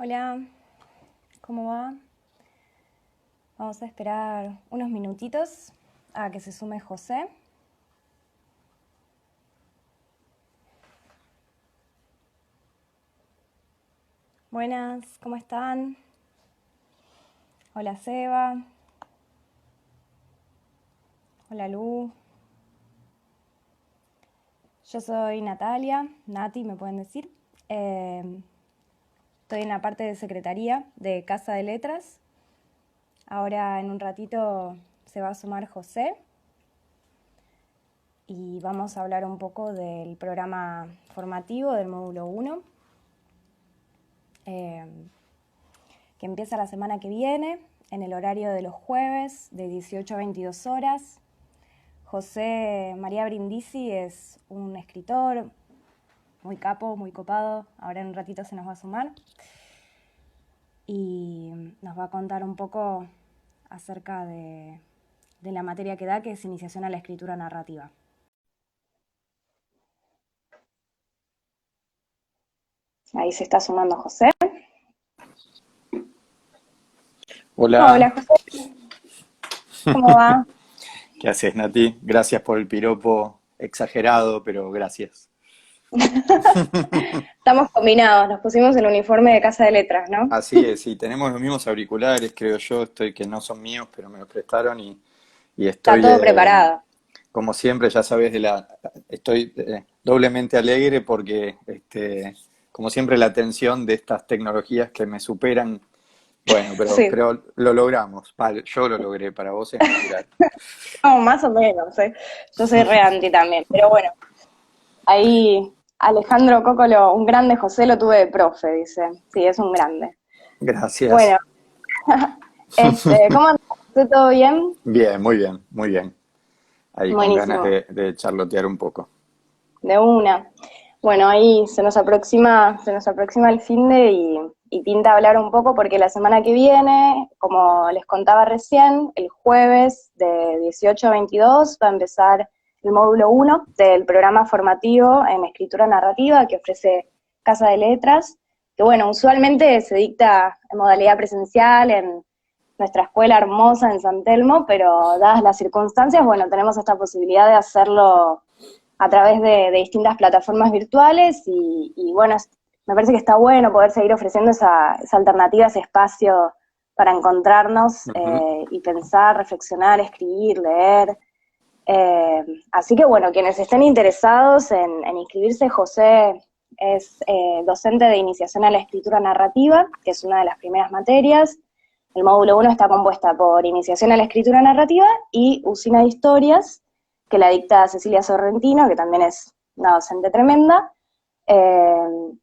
Hola, ¿cómo va? Vamos a esperar unos minutitos a que se sume José. Buenas, ¿cómo están? Hola Seba. Hola Lu. Yo soy Natalia, Nati me pueden decir. Estoy en la parte de secretaría de Casa de Letras. Ahora en un ratito se va a sumar José y vamos a hablar un poco del programa formativo del módulo 1, que empieza la semana que viene en el horario de los jueves de 18 a 22 horas. José María Brindisi es un escritor muy capo, muy copado. Ahora en un ratito se nos va a sumar y nos va a contar un poco acerca de la materia que da, que es iniciación a la escritura narrativa. Ahí se está sumando José. Hola, Hola José, ¿cómo va? ¿qué haces, Nati? Gracias por el piropo exagerado, pero gracias. Estamos combinados, nos pusimos el uniforme de Casa de Letras, ¿no? Así es, sí, tenemos los mismos auriculares, creo yo, que no son míos, pero me los prestaron y Está estoy, todo preparado. como siempre, ya sabes, estoy doblemente alegre porque, como siempre, la atención de estas tecnologías que me superan, bueno, Sí, pero lo logramos, vale, yo lo logré, para vos es natural. no, más o menos, ¿eh? Yo soy re anti también, pero bueno, ahí Alejandro Cocolo, un grande José lo tuve de profe, dice. Sí, es un grande. Bueno, Gracias. ¿cómo andas? ¿Todo bien? Bien, muy bien, muy bien. Ahí con ganas Buenísimo, de charlotear un poco. de una. Bueno, ahí se nos aproxima el finde y pinta hablar un poco porque la semana que viene, como les contaba recién, el jueves de 18 a 22 va a empezar el módulo 1 del programa formativo en escritura narrativa que ofrece Casa de Letras, que bueno, usualmente se dicta en modalidad presencial en nuestra escuela hermosa en San Telmo, pero dadas las circunstancias, bueno, tenemos esta posibilidad de hacerlo a través de distintas plataformas virtuales y bueno, me parece que está bueno poder seguir ofreciendo esa alternativa, ese espacio para encontrarnos Ujú. y pensar, reflexionar, escribir, leer. Así que bueno, quienes estén interesados en inscribirse, José es docente de iniciación a la escritura narrativa, que es una de las primeras materias. El módulo 1 está compuesta por iniciación a la escritura narrativa y usina de historias, que la dicta Cecilia Sorrentino, que también es una docente tremenda.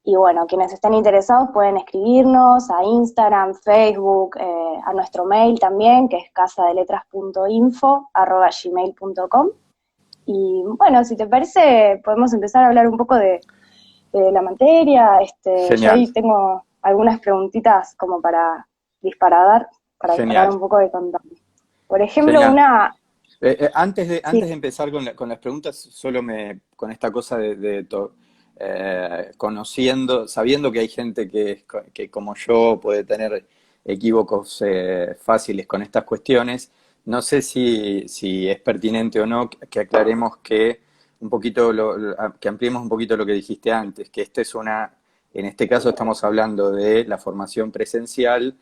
Y bueno, quienes estén interesados pueden escribirnos a Instagram, Facebook, a nuestro mail también, que es casadeletras.info@gmail.com. Y bueno, si te parece, podemos empezar a hablar un poco de la materia. Yo Genial, ahí tengo algunas preguntitas como para disparar genial, un poco de contenido. Por ejemplo, genial. una... Antes Sí, de empezar con las preguntas, con esta cosa conociendo, sabiendo que hay gente que como yo puede tener equívocos fáciles con estas cuestiones, no sé si es pertinente o no que aclaremos que un poquito que ampliemos un poquito lo que dijiste antes, que en este caso estamos hablando de la formación presencial,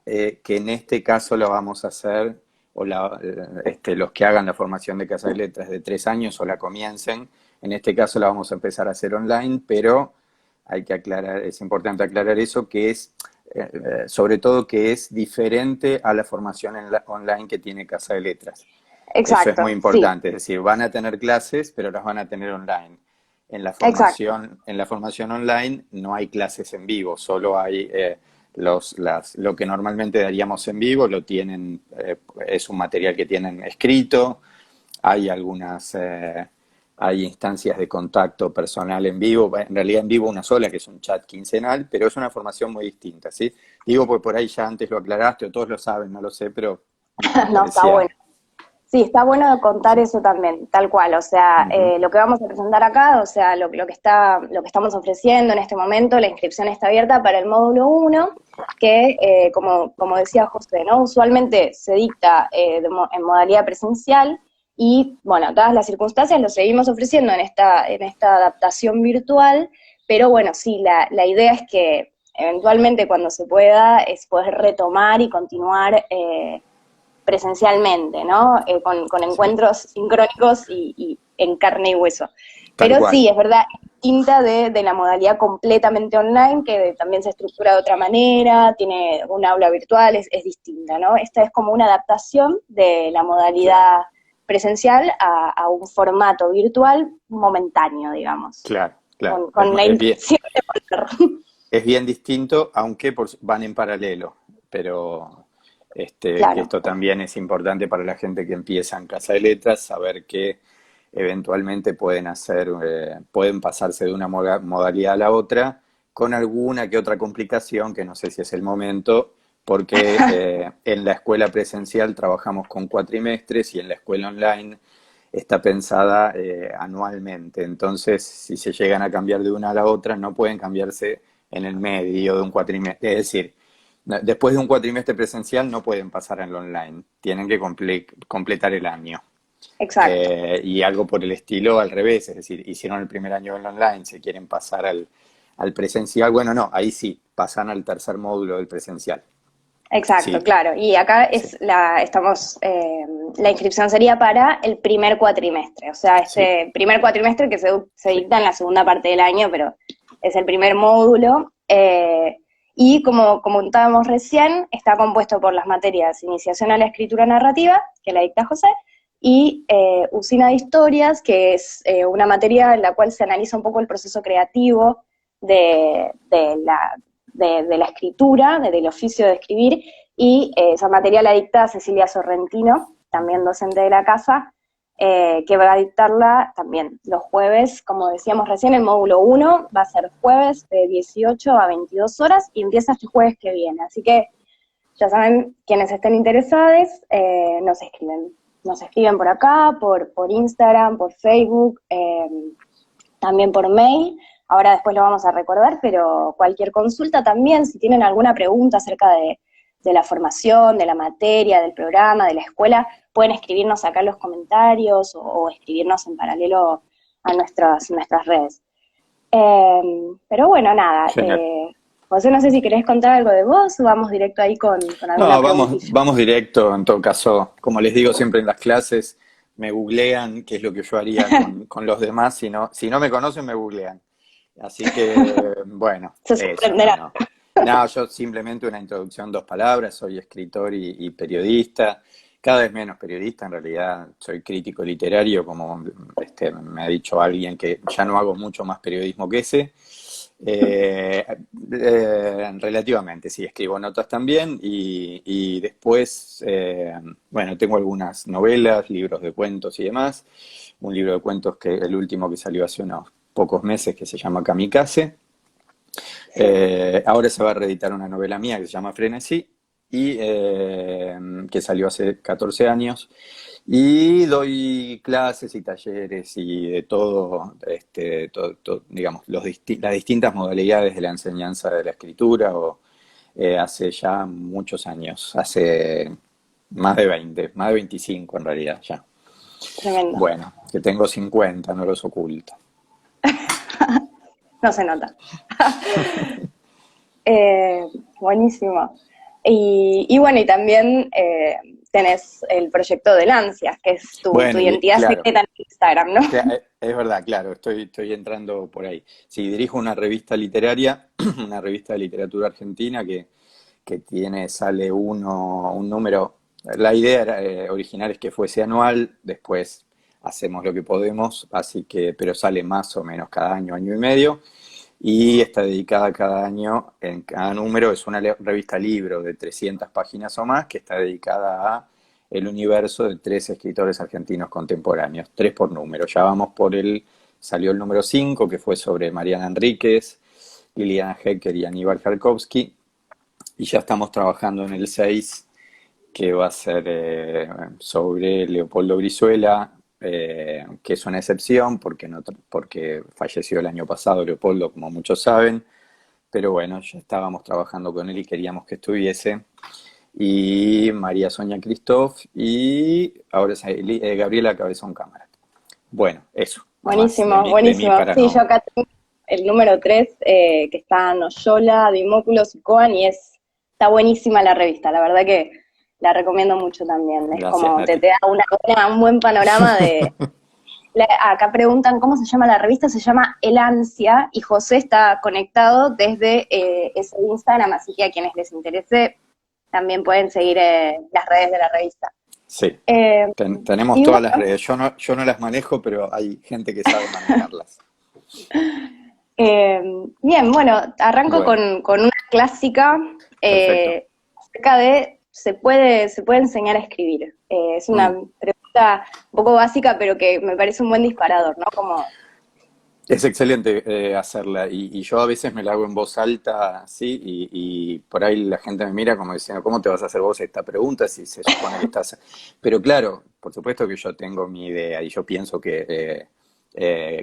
que en este caso lo vamos a hacer los que hagan la formación de Casa de Letras de 3 años o la comiencen, en este caso la vamos a empezar a hacer online, pero hay que aclarar, es importante aclarar eso, que es, sobre todo que es diferente a la formación online que tiene Casa de Letras. Eso es muy exacto, sí, importante, es decir, van a tener clases, pero las van a tener online. exacto. En la formación online no hay clases en vivo, solo hay lo que normalmente daríamos en vivo, es un material que tienen escrito, hay hay instancias de contacto personal en vivo, en realidad en vivo una sola, que es un chat quincenal, pero es una formación muy distinta, ¿sí? Digo, pues por ahí ya antes lo aclaraste, o todos lo saben, no lo sé, pero me No, está bueno. parecía Sí, está bueno contar eso también, tal cual. O sea, Ujú. lo que vamos a presentar acá, o sea, lo que estamos ofreciendo en este momento, la inscripción está abierta para el módulo 1, que, como decía José, ¿no? Usualmente se dicta en modalidad presencial y, bueno, dadas las circunstancias, lo seguimos ofreciendo en esta adaptación virtual, pero bueno, sí, la idea es que eventualmente cuando se pueda es poder retomar y continuar presencialmente, ¿no? Con Sí, encuentros sincrónicos y en carne y hueso. tal Pero cual. sí, es verdad, es distinta de la modalidad completamente online, que también se estructura de otra manera, tiene un aula virtual, es distinta, ¿no? Esta es como una adaptación de la Claro, modalidad presencial a un formato virtual momentáneo, digamos, claro, claro. con la intención de volver. Es bien distinto, aunque van en paralelo, pero que Claro, esto también es importante para la gente que empieza en Casa de Letras, saber que eventualmente pueden pasarse de una modalidad a la otra, con alguna que otra complicación, que no sé si es el momento, porque en la escuela presencial trabajamos con cuatrimestres y en la escuela online está pensada anualmente. Entonces, si se llegan a cambiar de una a la otra, no pueden cambiarse en el medio de un cuatrimestre. Es decir, después de un cuatrimestre presencial no pueden pasar al online, tienen que completar el año. exacto. Y algo por el estilo al revés, es decir, hicieron el primer año en online, se quieren pasar al presencial, bueno, no, ahí sí, pasan al tercer módulo del presencial. Exacto, Sí, claro. Y acá sí, la inscripción sería para el primer cuatrimestre, o sea, sí, este primer cuatrimestre que se sí, dicta en la segunda parte del año, pero es el primer módulo. Y como comentábamos recién, está compuesto por las materias Iniciación a la Escritura Narrativa, que la dicta José, y Usina de Historias, que es una materia en la cual se analiza un poco el proceso creativo de de la escritura, del oficio de escribir, y esa materia la dicta Cecilia Sorrentino, también docente de la casa, que va a dictarla también los jueves, como decíamos recién, el módulo 1 va a ser jueves de 18 a 22 horas y empieza este jueves que viene. Así que ya saben, quienes estén interesados, nos escriben por acá, por Instagram, por Facebook, también por mail. Ahora después lo vamos a recordar, pero cualquier consulta también, si tienen alguna pregunta acerca de la formación, de la materia, del programa, de la escuela, pueden escribirnos acá en los comentarios o escribirnos en paralelo a nuestras redes. Pero bueno, nada. genial. José, no sé si querés contar algo de vos o vamos directo ahí con alguna No, vamos, preguntilla. vamos directo, en todo caso, como les digo siempre en las clases, me googlean, que es lo que yo haría con los demás, si no me conocen, me googlean. Así que, bueno, Se eso, no, sorprenderá. no. No, yo simplemente una introducción, dos palabras, soy escritor y periodista, cada vez menos periodista, en realidad soy crítico literario, como me ha dicho alguien que ya no hago mucho más periodismo que ese. Eh, Relativamente, sí, escribo notas también y después, bueno, tengo algunas novelas, libros de cuentos y demás. Un libro de cuentos que el último que salió hace unos pocos meses que se llama Kamikaze. Sí. Ahora se va a reeditar una novela mía que se llama Frenesí y que salió hace 14 años. Y doy clases y talleres y de todo, digamos, las distintas modalidades de la enseñanza de la escritura hace ya muchos años, hace más de 20, más de 25 en realidad ya. Tremendo. Bueno, que tengo 50, no los oculto. No se nota. Eh, Buenísimo. Y bueno, y también tenés el proyecto de Lancias, que es tu Bueno, y identidad claro, secreta en Instagram, ¿no? Es verdad, claro, estoy entrando por ahí. Sí, dirijo una revista literaria, una revista de literatura argentina que sale un número. La idea original es que fuese anual, después hacemos lo que podemos, así que, pero sale más o menos cada año, año y medio, y está dedicada cada año, en cada número, es una revista libro de 300 páginas o más, que está dedicada a el universo de tres escritores argentinos contemporáneos, tres por número. Ya vamos salió el número 5 que fue sobre Mariana Enríquez, Liliana Hecker y Aníbal Jarkovsky, y ya estamos trabajando en el 6 que va a ser sobre Leopoldo Brizuela, que es una excepción porque, porque falleció el año pasado Leopoldo, como muchos saben, pero bueno, ya estábamos trabajando con él y queríamos que estuviese. Y María Sonia Christoph y ahora es Gabriela Cabezón Cámara. Bueno, eso, nomás Buenísimo, de mí buenísimo. para Sí, yo no... acá tengo el número 3 que está Noyola, Dimóculos y Coan, y está buenísima la revista, la verdad que la recomiendo mucho también. Es Gracias, como Nati. te da un buen panorama de... Acá preguntan cómo se llama la revista, se llama El Ansia, y José está conectado desde ese Instagram, así que a quienes les interese también pueden seguir las redes de la revista. Sí, Eh, tenemos y todas las bueno, redes. Yo no las manejo, pero hay gente que sabe manejarlas. Eh, bien, bueno, arranco Bueno, con una clásica perfecto. acerca de ¿se puede enseñar a escribir? Es una Mm. pregunta un poco básica, pero que me parece un buen disparador, ¿no? Como, Es excelente hacerla y yo a veces me la hago en voz alta, sí, y por ahí la gente me mira como diciendo, ¿cómo te vas a hacer vos esta pregunta si se supone que estás...? Pero claro, por supuesto que yo tengo mi idea y yo pienso que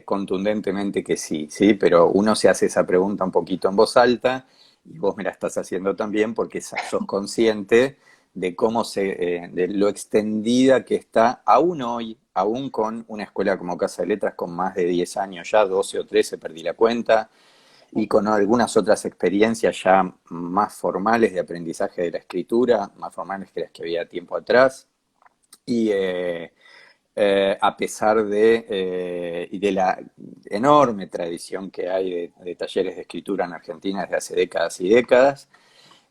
contundentemente que sí, sí, pero uno se hace esa pregunta un poquito en voz alta y vos me la estás haciendo también porque sos consciente de cómo de lo extendida que está aún hoy, aún con una escuela como Casa de Letras con más de 10 años ya, 12 o 13, perdí la cuenta, y con algunas otras experiencias ya más formales de aprendizaje de la escritura, más formales que las que había tiempo atrás, y a pesar y de la enorme tradición que hay de talleres de escritura en Argentina desde hace décadas y décadas,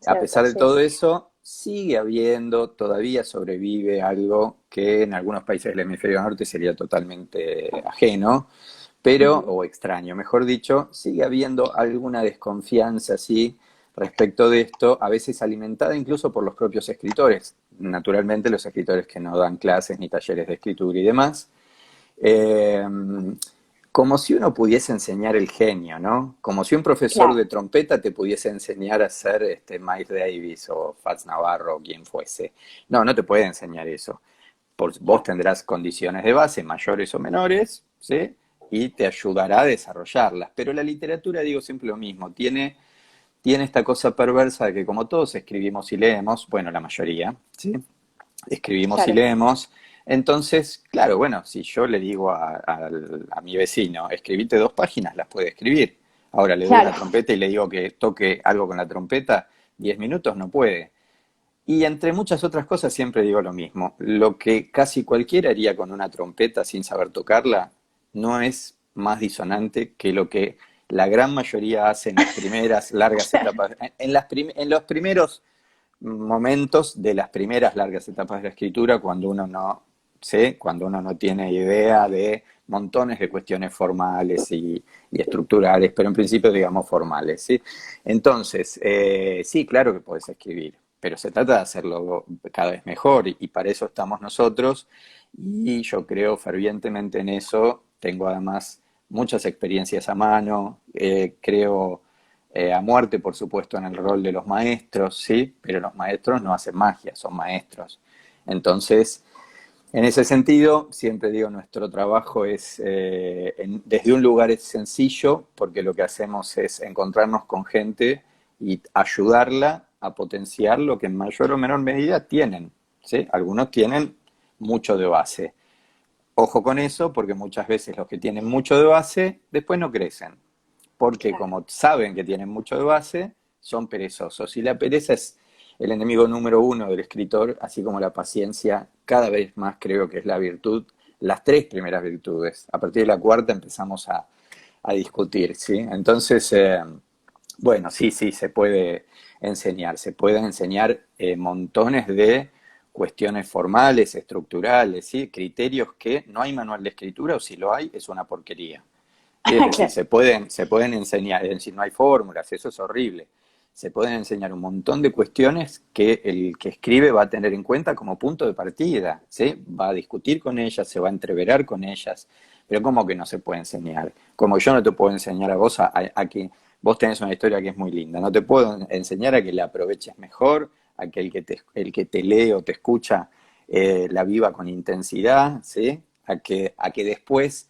a cierto, pesar de sí. todo eso, sigue habiendo, todavía sobrevive algo que en algunos países del hemisferio norte sería totalmente ajeno, pero, Ujú. o extraño, mejor dicho, sigue habiendo alguna desconfianza, sí, respecto de esto, a veces alimentada incluso por los propios escritores, naturalmente los escritores que no dan clases ni talleres de escritura y demás, eh, como si uno pudiese enseñar el genio, ¿no? Como si un profesor Claro, de trompeta te pudiese enseñar a ser Miles Davis o Fats Navarro o quien fuese. No, no te puede enseñar eso. Vos claro, tendrás condiciones de base, mayores o menores, ¿sí? Y te ayudará a desarrollarlas. Pero la literatura, digo siempre lo mismo, tiene esta cosa perversa de que como todos escribimos y leemos, bueno, la mayoría, ¿sí? Escribimos y claro. leemos. Entonces, claro, bueno, si yo le digo a mi vecino, escribite 2 páginas, las puede escribir. Ahora le doy una Claro, trompeta y le digo que toque algo con la trompeta, 10 minutos no puede. Y entre muchas otras cosas siempre digo lo mismo. Lo que casi cualquiera haría con una trompeta sin saber tocarla no es más disonante que lo que la gran mayoría hace en las primeras largas etapas, en los primeros momentos de las primeras largas etapas de la escritura cuando uno no sé, cuando uno no tiene idea de montones de cuestiones formales y estructurales, pero en principio digamos formales, ¿sí? Entonces, sí, claro que podés escribir, pero se trata de hacerlo cada vez mejor y para eso estamos nosotros y yo creo fervientemente en eso, tengo además muchas experiencias a mano, creo a muerte, por supuesto, en el rol de los maestros, ¿sí? Pero los maestros no hacen magia, son maestros. Entonces, en ese sentido, siempre digo, nuestro trabajo es desde un lugar es sencillo, porque lo que hacemos es encontrarnos con gente y ayudarla a potenciar lo que en mayor o menor medida tienen, ¿sí? Algunos tienen mucho de base. Ojo con eso, porque muchas veces los que tienen mucho de base después no crecen porque claro. como saben que tienen mucho de base, son perezosos. Y la pereza es el enemigo número uno del escritor, así como la paciencia, cada vez más creo que es la virtud, las 3 primeras virtudes. A partir de la cuarta empezamos a discutir, ¿sí? Entonces, bueno, sí, sí, se pueden enseñar montones de cuestiones formales, estructurales, ¿sí? Criterios que no hay manual de escritura o si lo hay es una porquería. Sí, es decir, Claro, se pueden enseñar, es decir, no hay fórmulas, eso es horrible. Se pueden enseñar un montón de cuestiones que el que escribe va a tener en cuenta como punto de partida, ¿sí? Va a discutir con ellas, se va a entreverar con ellas, pero ¿cómo que no se puede enseñar? Como yo no te puedo enseñar a vos a que vos tenés una historia que es muy linda, no te puedo enseñar a que la aproveches mejor, a que el que te lee o te escucha la viva con intensidad, ¿sí? A que después,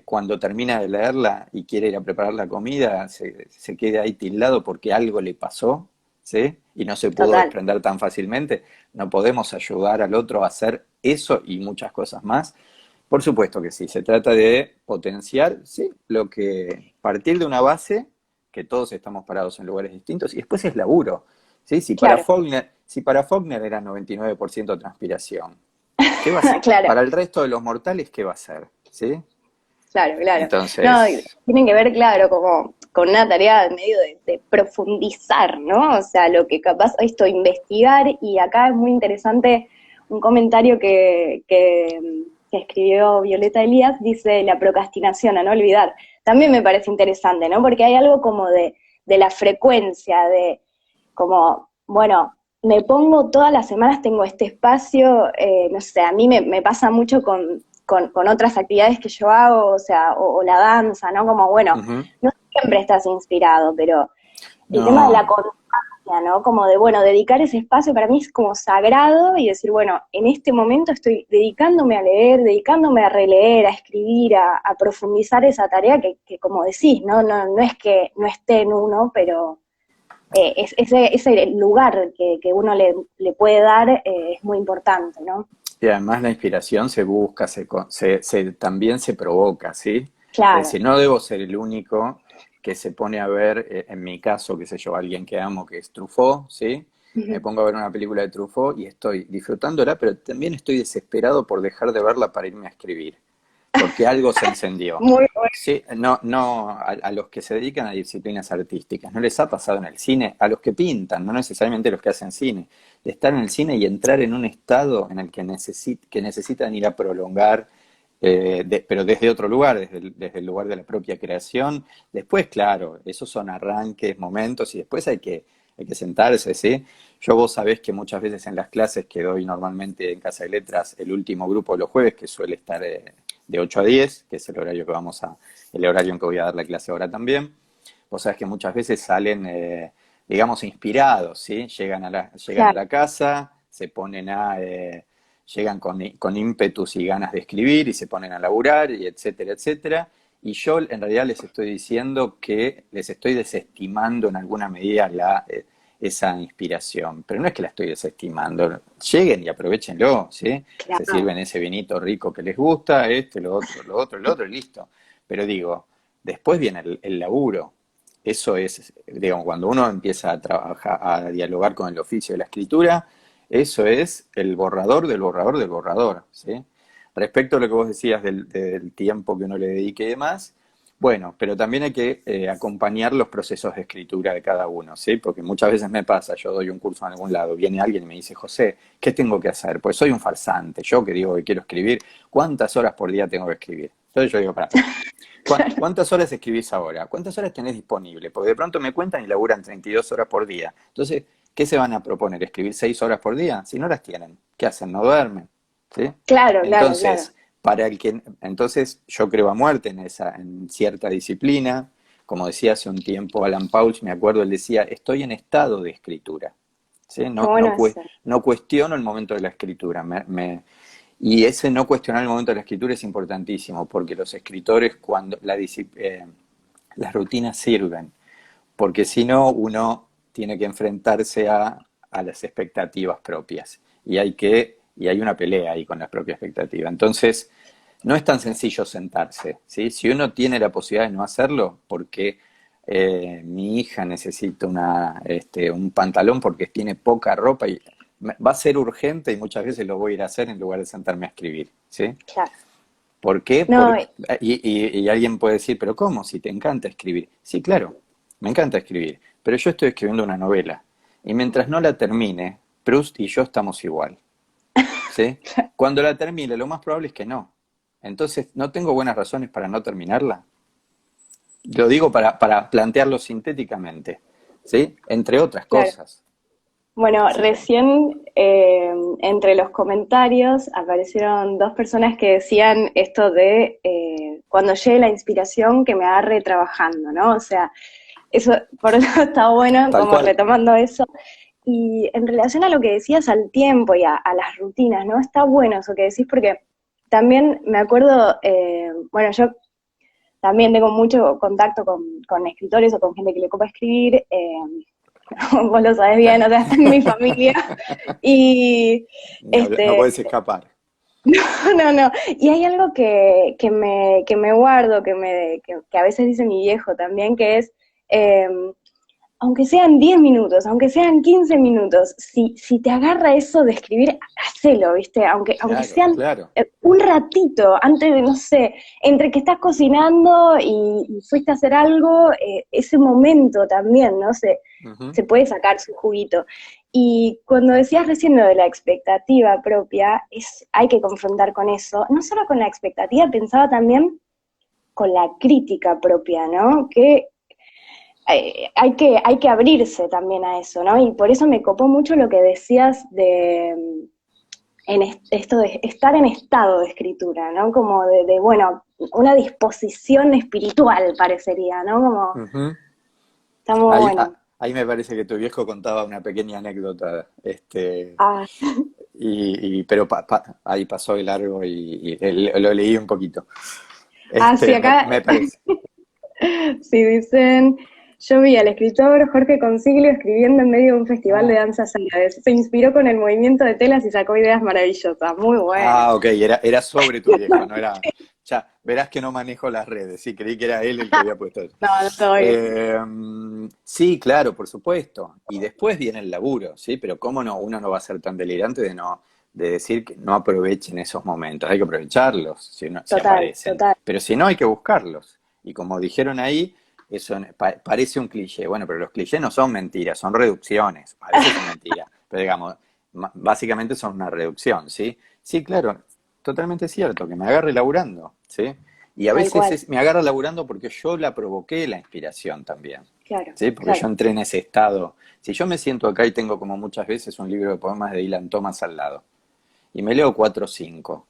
cuando termina de leerla y quiere ir a preparar la comida, se quede ahí tildado porque algo le pasó, ¿sí? Y no se pudo Total. desprender tan fácilmente. No podemos ayudar al otro a hacer eso y muchas cosas más. Por supuesto que sí, se trata de potenciar, sí, partir de una base, que todos estamos parados en lugares distintos, y después es laburo, ¿sí? Claro, Si para Faulkner era 99% transpiración, ¿qué va a ser? claro. Para el resto de los mortales, ¿qué va a ser? ¿Sí? Claro, claro. No, Entonces, tienen que ver, claro, como con una tarea medio de profundizar, ¿no? O sea, lo que capaz esto, investigar, y acá es muy interesante un comentario que escribió Violeta Elías, dice la procrastinación, a no olvidar. También me parece interesante, ¿no? Porque hay algo como de la frecuencia, de como, bueno, me pongo todas las semanas, tengo este espacio, no sé, a mí me pasa mucho con otras actividades que yo hago, o sea, o la danza, ¿no? Como, bueno, ujú. no siempre estás inspirado, pero el tema de la No, constancia, ¿no? Como de, bueno, dedicar ese espacio para mí es como sagrado y decir, bueno, en este momento estoy dedicándome a leer, dedicándome a releer, a escribir, a profundizar esa tarea que como decís, ¿no? No es que no esté en uno, pero ese lugar que uno le puede dar es muy importante, ¿no? y además la inspiración se busca, también se provoca, ¿sí? Es Claro. decir, no debo ser el único que se pone a ver, en mi caso, qué sé yo, alguien que amo, que es Truffaut, ¿sí? Me pongo a ver una película de Truffaut y estoy disfrutándola, pero también estoy desesperado por dejar de verla para irme a escribir, porque algo se encendió. Muy bueno. Sí, no, a los que se dedican a disciplinas artísticas, ¿no les ha pasado en el cine? A los que pintan, no necesariamente los que hacen cine, de estar en el cine y entrar en un estado en el que, que necesitan ir a prolongar, pero desde otro lugar, desde el lugar de la propia creación. Después, claro, esos son arranques, momentos, y después hay que sentarse, ¿sí? Vos sabés que muchas veces en las clases que doy normalmente en Casa de Letras, el último grupo de los jueves, que suele estar de 8 a 10, que es el horario en que voy a dar la clase ahora también, vos sabés que muchas veces salen, digamos, inspirados, ¿sí? Llegan a Claro. la casa, llegan con ímpetus y ganas de escribir y se ponen a laburar, y etcétera, etcétera. Y yo en realidad les estoy diciendo que les estoy desestimando en alguna medida esa inspiración, pero no es que la estoy desestimando, lleguen y aprovechenlo, ¿sí? Se Claro. sirven ese vinito rico que les gusta, lo otro, y listo. Pero digo, después viene el laburo. Eso es, digamos, cuando uno empieza a trabajar, a dialogar con el oficio de la escritura, eso es el borrador del borrador del borrador, ¿sí? Respecto a lo que vos decías del tiempo que uno le dedique y demás, bueno, pero también hay que acompañar los procesos de escritura de cada uno, ¿sí? Porque muchas veces me pasa, yo doy un curso en algún lado, viene alguien y me dice, José, ¿qué tengo que hacer? Pues soy un farsante, yo que digo que quiero escribir, ¿cuántas horas por día tengo que escribir? Entonces yo digo, para. ¿Cuántas horas escribís ahora? ¿Cuántas horas tenés disponible? Porque de pronto me cuentan y laburan 32 horas por día. Entonces, ¿qué se van a proponer? ¿Escribir 6 horas por día? Si no las tienen, ¿qué hacen? ¿No duermen? ¿Sí? Claro, claro, claro. Entonces, entonces yo creo a muerte en cierta disciplina. Como decía hace un tiempo Alan Pauch, me acuerdo, él decía, estoy en estado de escritura. ¿Sí? Qué bueno eso. No cuestiono el momento de la escritura. Y ese no cuestionar el momento de la escritura es importantísimo, porque los escritores, las rutinas sirven, porque si no, uno tiene que enfrentarse a las expectativas propias, y hay una pelea ahí con la propia expectativa. Entonces, no es tan sencillo sentarse, ¿sí? Si uno tiene la posibilidad de no hacerlo, porque mi hija necesita un pantalón porque tiene poca ropa y va a ser urgente y muchas veces lo voy a ir a hacer en lugar de sentarme a escribir, ¿sí? Claro. ¿Por qué? No, Y alguien puede decir, pero ¿cómo? Si te encanta escribir. Sí, claro, me encanta escribir, pero yo estoy escribiendo una novela y mientras no la termine, Proust y yo estamos igual, ¿sí? Cuando la termine, lo más probable es que no. Entonces, ¿no tengo buenas razones para no terminarla? Lo digo para plantearlo sintéticamente, ¿sí? Entre otras claro. cosas. Bueno, Así que, recién entre los comentarios aparecieron dos personas que decían esto de cuando llegue la inspiración que me agarre trabajando, ¿no? O sea, eso por eso está bueno, tal como cual. retomando eso, y en relación a lo que decías al tiempo y a las rutinas, ¿no? Está bueno eso que decís porque también me acuerdo, bueno, yo también tengo mucho contacto con escritores o con gente que le copa escribir, vos lo sabés bien, o sea, está en mi familia, y No este, puedes escapar. no, no, y hay algo que me guardo, que a veces dice mi viejo también, que es, eh, aunque sean 10 minutos, aunque sean 15 minutos, si te agarra eso de escribir, hacelo, ¿viste? Aunque Claro, sean claro. un ratito, antes de, no sé, entre que estás cocinando y fuiste a hacer algo, ese momento también, ¿no? Ujú. Se puede sacar su juguito. Y cuando decías recién lo de la expectativa propia, hay que confrontar con eso, no solo con la expectativa, pensaba también con la crítica propia, ¿no? Que hay que abrirse también a eso, ¿no? Y por eso me copó mucho lo que decías esto de estar en estado de escritura, ¿no? Como bueno, una disposición espiritual parecería, ¿no? Como, Ujú. está muy bueno. Ahí me parece que tu viejo contaba una pequeña anécdota, Ah, pero ahí pasó de largo lo leí un poquito. sí, acá Me parece. sí dicen, yo vi al escritor Jorge Consiglio escribiendo en medio de un festival de Ah, danzas árabes. Se inspiró con el movimiento de telas y sacó ideas maravillosas. Muy bueno. ok, era sobre tu viejo, no era. Ya, verás que no manejo las redes, sí, creí que era él el que había puesto eso. No, no estoy. Eh, sí, claro, por supuesto. Y después viene el laburo, ¿sí? Pero cómo no, uno no va a ser tan delirante de decir que no aprovechen esos momentos. Hay que aprovecharlos si Total, aparecen. total. Pero si no, hay que buscarlos. Y como dijeron ahí, eso parece un cliché. Bueno, pero los clichés no son mentiras, son reducciones. A veces son mentiras, pero digamos, básicamente son una reducción, ¿sí? Sí, claro, totalmente cierto, que me agarre laburando, ¿sí? Y a Tal veces cual. me agarra laburando porque yo la provoqué la inspiración también, Claro, ¿sí? Porque claro. yo entré en ese estado. Si yo me siento acá y tengo como muchas veces un libro de poemas de Dylan Thomas al lado, y me leo 4 o 5,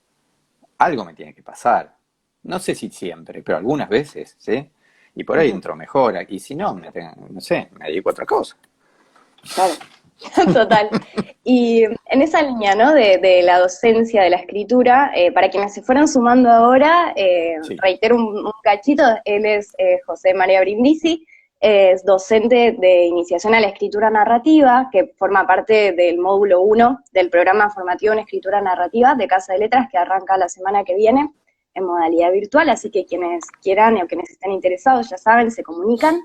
algo me tiene que pasar. No sé si siempre, pero algunas veces, ¿sí? Y por ahí Ujú, entro mejor, y si no, no sé, me dedico a otra cosa. claro. Total. Y en esa línea, ¿no? De la docencia, de la escritura, para quienes se fueran sumando ahora, Sí. reitero un cachito, él es José María Brindisi, es docente de iniciación a la escritura narrativa, que forma parte del módulo 1 del programa formativo en escritura narrativa de Casa de Letras, que arranca la semana que viene en modalidad virtual, así que quienes quieran o quienes estén interesados, ya saben, se comunican.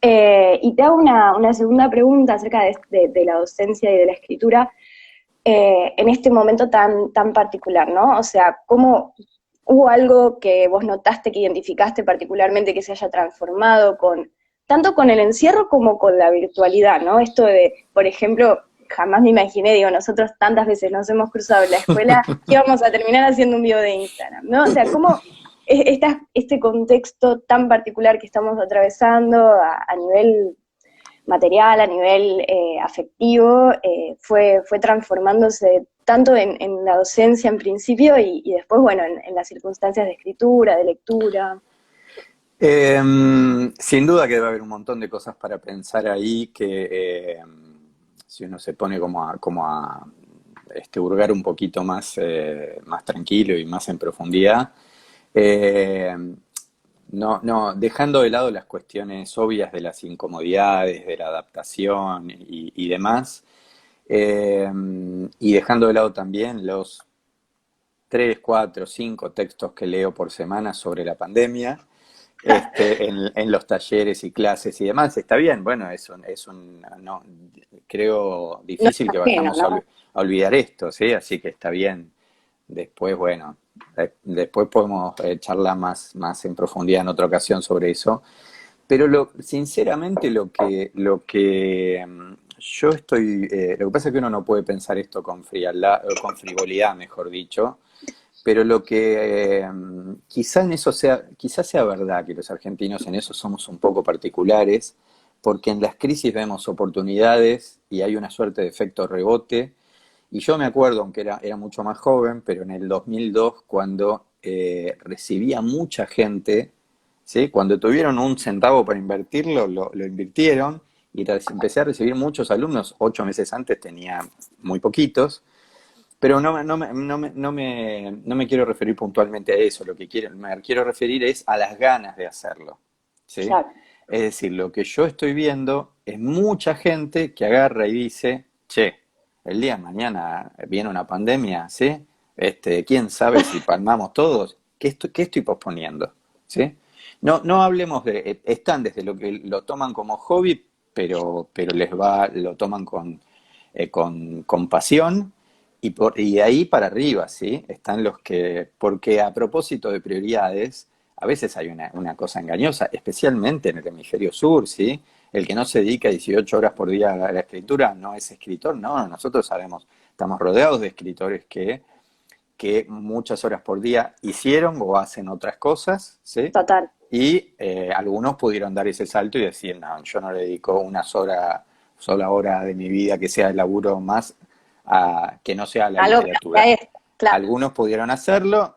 Y te hago una segunda pregunta acerca de la docencia y de la escritura en este momento tan particular, ¿no? O sea, ¿cómo hubo algo que vos notaste, que identificaste particularmente, que se haya transformado tanto con el encierro como con la virtualidad, ¿no? Esto de, por ejemplo, jamás me imaginé, digo, nosotros tantas veces nos hemos cruzado en la escuela que íbamos a terminar haciendo un video de Instagram, ¿no? O sea, ¿cómo este contexto tan particular que estamos atravesando a nivel material, a nivel afectivo, fue transformándose tanto en la docencia en principio y después, bueno, en las circunstancias de escritura, de lectura? Sin duda que debe haber un montón de cosas para pensar ahí que si uno se pone como a hurgar un poquito más tranquilo y más en profundidad, eh, no, dejando de lado las cuestiones obvias de las incomodidades, de la adaptación y demás, eh, y dejando de lado también los 3, 4, 5 textos que leo por semana sobre la pandemia, en los talleres y clases y demás. Está bien, bueno, no, creo No difícil es que ajeno, vayamos ¿no? a olvidar esto, ¿sí? Así que está bien. Después, bueno, después podemos charlar más en profundidad en otra ocasión sobre eso. Pero sinceramente yo lo que pasa es que uno no puede pensar esto con frialdad, con frivolidad, mejor dicho, pero lo que quizás sea verdad que los argentinos en eso somos un poco particulares, porque en las crisis vemos oportunidades y hay una suerte de efecto rebote. Y yo me acuerdo, aunque era mucho más joven, pero en el 2002, cuando recibía mucha gente, ¿sí? Cuando tuvieron un centavo para invertirlo, lo invirtieron, y empecé a recibir muchos alumnos. 8 meses antes tenía muy poquitos, pero no me quiero referir puntualmente a eso. Lo que me quiero referir es a las ganas de hacerlo, ¿sí? Claro, Es decir, lo que yo estoy viendo es mucha gente que agarra y dice, che, el día de mañana viene una pandemia, ¿sí? ¿Quién sabe si palmamos todos? ¿Qué estoy posponiendo? ¿Sí? No hablemos están desde lo que lo toman como hobby, pero lo toman con pasión y de ahí para arriba, ¿sí? Están los que, porque a propósito de prioridades, a veces hay una cosa engañosa, especialmente en el hemisferio sur, ¿sí? El que no se dedica 18 horas por día a la escritura no es escritor, no, nosotros sabemos, estamos rodeados de escritores que muchas horas por día hicieron o hacen otras cosas, ¿sí? total. Y algunos pudieron dar ese salto y decir, no, yo no le dedico sola hora de mi vida que sea el laburo más que no sea la Algo que literatura. sea esto, claro. Algunos pudieron hacerlo,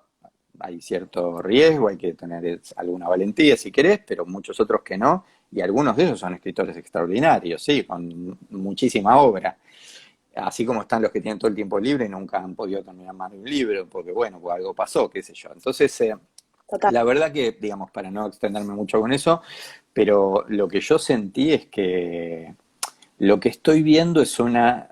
hay cierto riesgo, hay que tener alguna valentía si querés, pero muchos otros que no, y algunos de esos son escritores extraordinarios, sí, con muchísima obra. Así como están los que tienen todo el tiempo libre y nunca han podido terminar más de un libro, porque bueno, pues algo pasó, qué sé yo. Entonces, Total. la verdad que, digamos, para no extenderme mucho con eso, pero lo que yo sentí es que lo que estoy viendo es una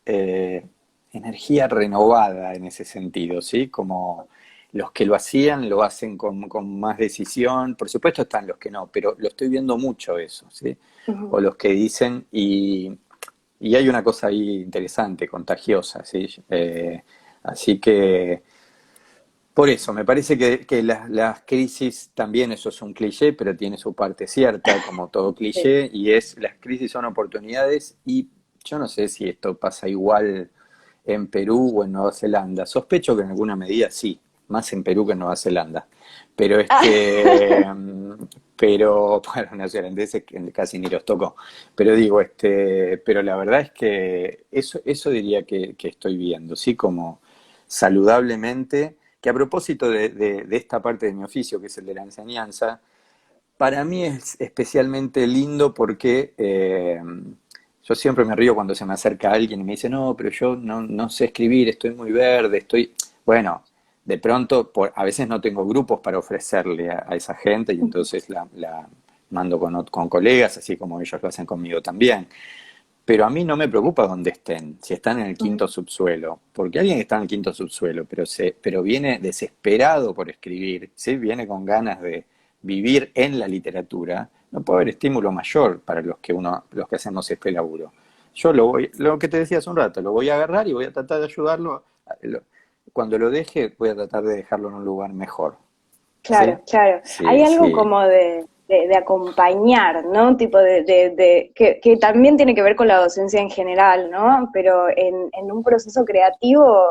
eh, energía renovada en ese sentido, ¿sí? Como los que lo hacían, lo hacen con más decisión. Por supuesto están los que no, pero lo estoy viendo mucho eso, ¿sí? O Ujú. los que dicen, y hay una cosa ahí interesante, contagiosa, ¿sí? Así que, por eso, me parece que las crisis, también eso es un cliché, pero tiene su parte cierta, como todo Sí. cliché, y es, las crisis son oportunidades, y yo no sé si esto pasa igual en Perú o en Nueva Zelanda. Sospecho que en alguna medida sí, más en Perú que en Nueva Zelanda. Pero pero, bueno, los neozelandeses casi ni los tocó. Pero digo, pero la verdad es que eso diría que estoy viendo, ¿sí? Como saludablemente, que a propósito de esta parte de mi oficio, que es el de la enseñanza, para mí es especialmente lindo porque yo siempre me río cuando se me acerca alguien y me dice, no, pero yo no sé escribir, estoy muy verde, estoy... Bueno, de pronto, a veces no tengo grupos para ofrecerle a esa gente y entonces la mando con colegas, así como ellos lo hacen conmigo también. Pero a mí no me preocupa dónde estén, si están en el quinto Ujú. subsuelo, porque alguien está en el quinto subsuelo, pero viene desesperado por escribir, ¿sí? Viene con ganas de vivir en la literatura, no puede haber estímulo mayor para los que hacemos este laburo. Yo lo que te decía hace un rato, lo voy a agarrar y voy a tratar de ayudarlo. Cuando lo deje, voy a tratar de dejarlo en un lugar mejor. ¿Sí? Claro, claro. Hay Sí, algo sí. como de acompañar, ¿no? Tipo que también tiene que ver con la docencia en general, ¿no? Pero en un proceso creativo,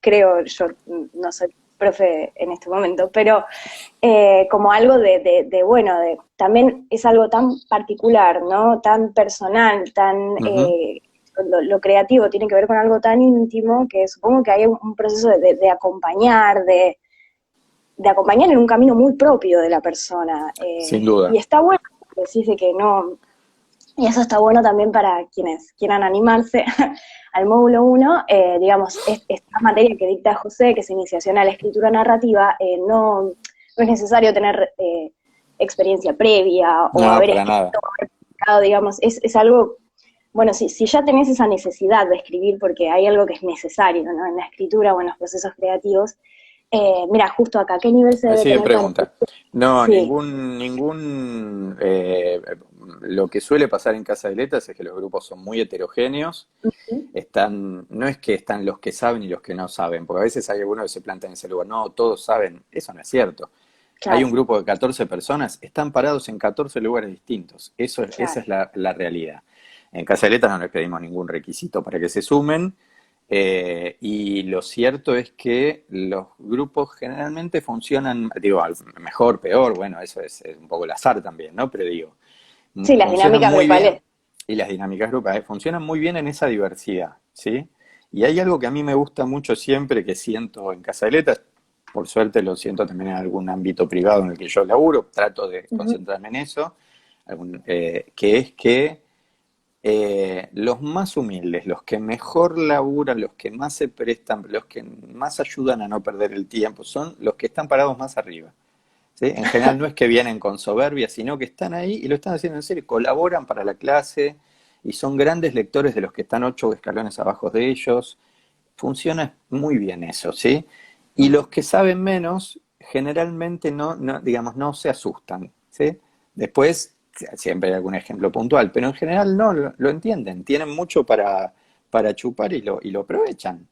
creo, yo no soy profe en este momento, pero como algo bueno, también es algo tan particular, ¿no? Tan personal, tan... Ujú. lo creativo tiene que ver con algo tan íntimo que supongo que hay un proceso de acompañar, de acompañar en un camino muy propio de la persona. Sin Y duda. está bueno, decís de que no, y eso está bueno también para quienes quieran animarse al módulo 1, digamos, esta materia que dicta José, que es iniciación a la escritura narrativa, no es necesario tener experiencia previa o No, haber para escrito, nada. haber publicado, digamos, es algo, bueno, si ya tenés esa necesidad de escribir, porque hay algo que es necesario, ¿no? En la escritura o en los procesos creativos, mira, justo acá, ¿qué nivel se debe Así de tener para pregunta. escribir? No, Sí. lo que suele pasar en Casa de Letras es que los grupos son muy heterogéneos. No es que están los que saben y los que no saben, porque a veces hay algunos que se plantan en ese lugar, no, todos saben, eso no es cierto. Hay un Claro, grupo de 14 personas, están parados en 14 lugares distintos, esa claro. es la realidad. En Casa de Letras no les pedimos ningún requisito para que se sumen, y lo cierto es que los grupos generalmente funcionan, digo, mejor, peor, bueno, eso es un poco el azar también, ¿no? Pero digo, Sí, las funcionan dinámicas muy bien, grupales. y las dinámicas grupales funcionan muy bien en esa diversidad, ¿sí? Y hay algo que a mí me gusta mucho siempre, que siento en Casa de Letras, por suerte lo siento también en algún ámbito privado en el que yo laburo, trato de Ujú. concentrarme en eso. que es que los más humildes, los que mejor laburan, los que más se prestan, los que más ayudan a no perder el tiempo, son los que están parados más arriba. ¿Sí? En general no es que vienen con soberbia, sino que están ahí y lo están haciendo en serio, colaboran para la clase y son grandes lectores de los que están 8 escalones abajo de ellos. Funciona muy bien eso, ¿sí? Y los que saben menos, generalmente digamos, no se asustan, ¿sí? Después, siempre hay algún ejemplo puntual, pero en general no, lo entienden, tienen mucho para chupar y lo aprovechan.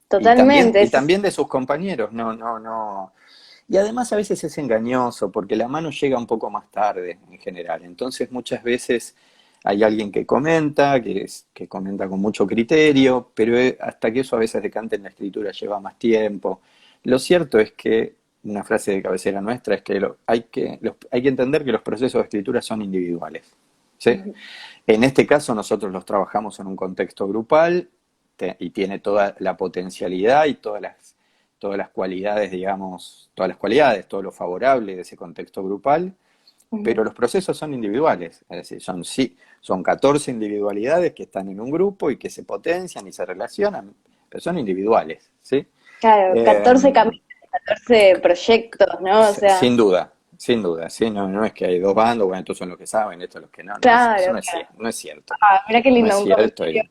Totalmente. Y también de sus compañeros, no. Y además a veces es engañoso, porque la mano llega un poco más tarde en general. Entonces muchas veces hay alguien que comenta, que comenta con mucho criterio, pero hasta que eso a veces decante en la escritura lleva más tiempo. Lo cierto es que, una frase de cabecera nuestra, es que hay que entender que los procesos de escritura son individuales. ¿Sí? En este caso nosotros los trabajamos en un contexto grupal y tiene toda la potencialidad y todas las cualidades, digamos, todas las cualidades, todo lo favorable de ese contexto grupal, pero los procesos son individuales, es decir, son 14 individualidades que están en un grupo y que se potencian y se relacionan, pero son individuales, ¿sí? Claro, Eh, 14 caminos, 14 proyectos, ¿no? O sea, sin duda, ¿sí? No es que hay dos bandos, bueno, estos son los que saben, estos son los que no, eso claro, no es, claro. no es cierto, Ah, mira qué no es lindo, un cierto. comentario.